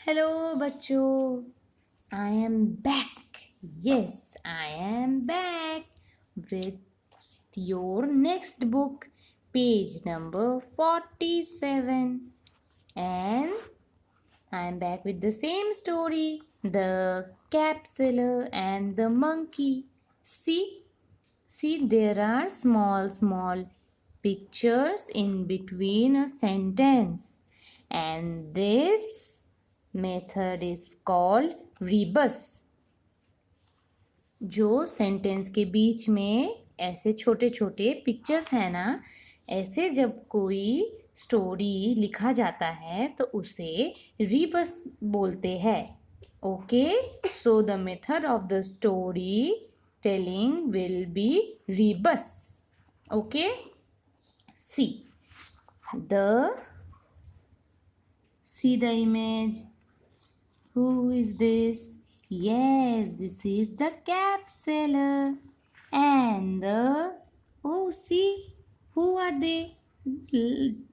Hello बच्चों, I am back. Yes, I am back with your next book, page number 47. And I am back with the same story, The Capsular and the Monkey. See, there are small pictures in between a sentence. And this method is called rebus. जो sentence के बीच में ऐसे छोटे छोटे pictures हैं ना, ऐसे जब कोई स्टोरी लिखा जाता है तो उसे रीबस बोलते हैं. Okay, so the method of the story telling will be rebus. Okay, see the image. Who is this? Yes, this is the capsular. And see, who are they?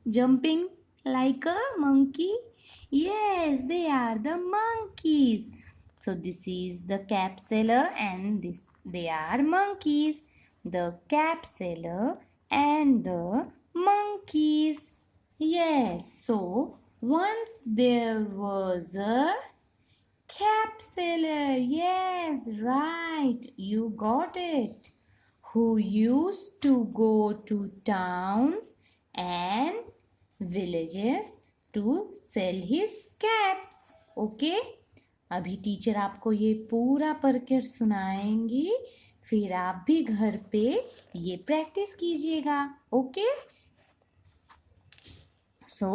Jumping like a monkey? Yes, they are the monkeys. So this is the capsular and they are monkeys. The capsular and the monkeys. Yes, so once there was a capsular. Yes, right, you got it. Who used to go to towns and villages to sell his caps. Okay? अभी teacher आपको ये पूरा पढ़कर सुनाएंगी, फिर आप भी घर पे ये प्रैक्टिस कीजिएगा. Okay? So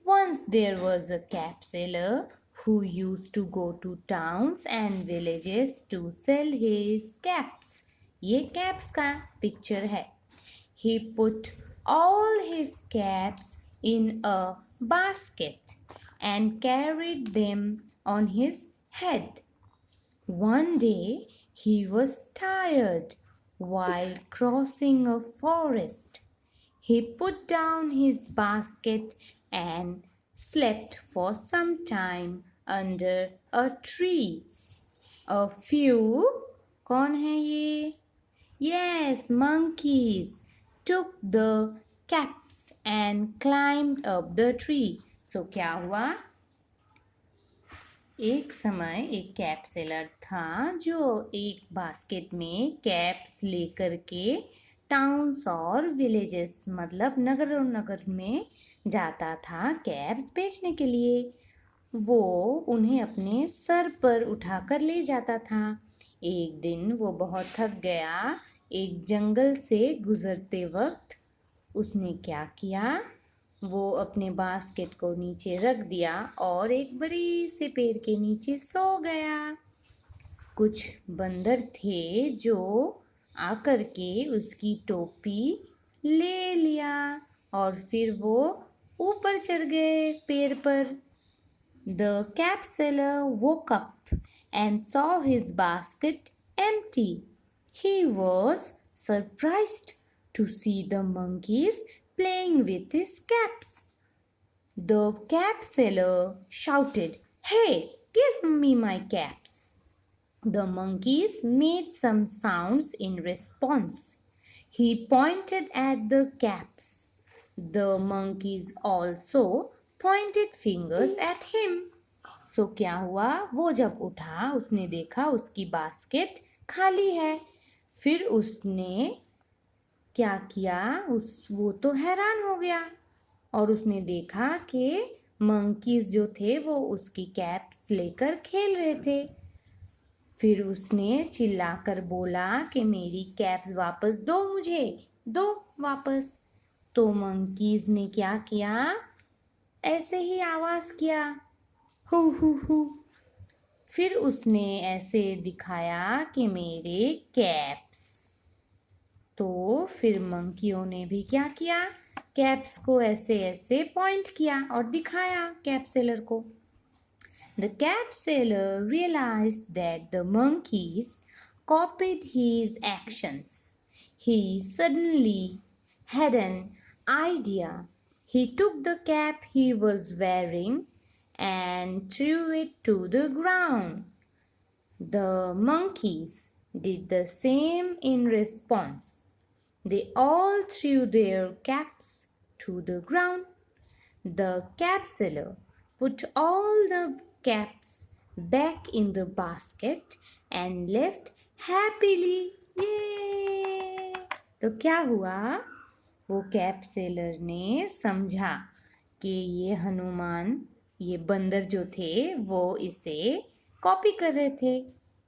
once there was a cap seller who used to go to towns and villages to sell his caps. ये caps का picture है. He put all his caps in a basket and carried them on his head. One day he was tired while crossing a forest. He put down his basket and slept for some time under a tree. A few, कौन है ये? Yes, monkeys took the caps and climbed up the tree. So क्या हुआ? एक समय एक cap seller था जो एक बास्केट में कैप्स लेकर के टाउन्स और विलेजेस मतलब नगर और नगर में जाता था कैप्स बेचने के लिए. वो उन्हें अपने सर पर उठाकर ले जाता था. एक दिन वो बहुत थक गया. एक जंगल से गुजरते वक्त उसने क्या किया, वो अपने बास्केट को नीचे रख दिया और एक बड़ी से पेड़ के नीचे सो गया. कुछ बंदर थे जो आकर के उसकी टोपी ले लिया और फिर वो ऊपर चढ़ गए पेड़ पर. The cap seller woke up and saw his basket empty. He was surprised to see the monkeys playing with his caps. The cap seller shouted, "Hey, give me my caps." The monkeys made some sounds in response. He pointed at the caps. The monkeys also pointed fingers at him. So क्या हुआ, वो जब उठा उसने देखा उसकी basket खाली है. फिर उसने क्या किया, वो तो हैरान हो गया और उसने देखा कि मंकीज जो थे वो उसकी कैप्स लेकर खेल रहे थे. फिर उसने चिल्लाकर बोला कि मेरी कैप्स वापस दो, मुझे दो वापस. तो मंकीज ने क्या किया, ऐसे ही आवाज किया, हु हु हु. फिर उसने ऐसे दिखाया कि मेरे कैप्स. तो फिर मंकियों ने भी क्या किया, कैप्स को ऐसे ऐसे पॉइंट किया और दिखाया कैप सेलर को. The cap seller realized that the monkeys copied his actions. He suddenly had an idea. He took the cap he was wearing and threw it to the ground. The monkeys did the same in response. They all threw their caps to the ground. The cap seller put all the caps back in the basket and left happily. Yay! तो क्या हुआ? वो cap seller ने समझा कि ये हनुमान, ये बंदर जो थे वो इसे कॉपी कर रहे थे।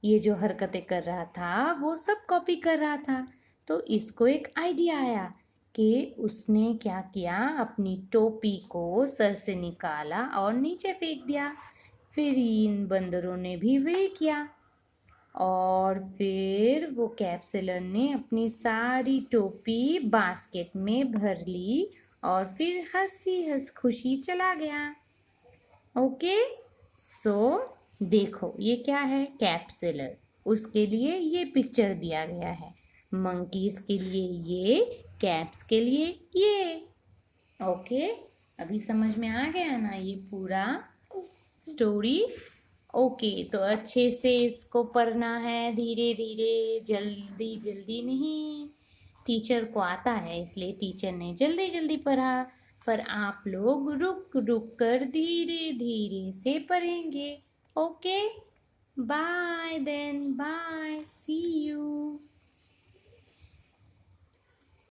ये जो हरकतें कर रहा था वो सब कॉपी कर रहा था। तो इसको एक आइडिया आया कि उसने क्या किया, अपनी टोपी को सर से निकाला और नीचे फेंक दिया। फिर इन बंदरों ने भी वही किया और फिर वो कैप सेलर ने अपनी सारी टोपी बास्केट में भर ली और फिर हंस खुशी चला गया। ओके, सो देखो ये क्या है, कैप सेलर, उसके लिए ये पिक्चर दिया गया है। मंकीज के लिए ये, कैप्स के लिए ये। ओके, अभी समझ में आ गया ना ये पूरा स्टोरी? ओके, तो अच्छे से इसको पढ़ना है, धीरे धीरे, जल्दी जल्दी नहीं। टीचर को आता है इसलिए टीचर ने जल्दी जल्दी पढ़ा, पर आप लोग रुक रुक कर धीरे धीरे से पढ़ेंगे। Okay, bye then, bye, see you.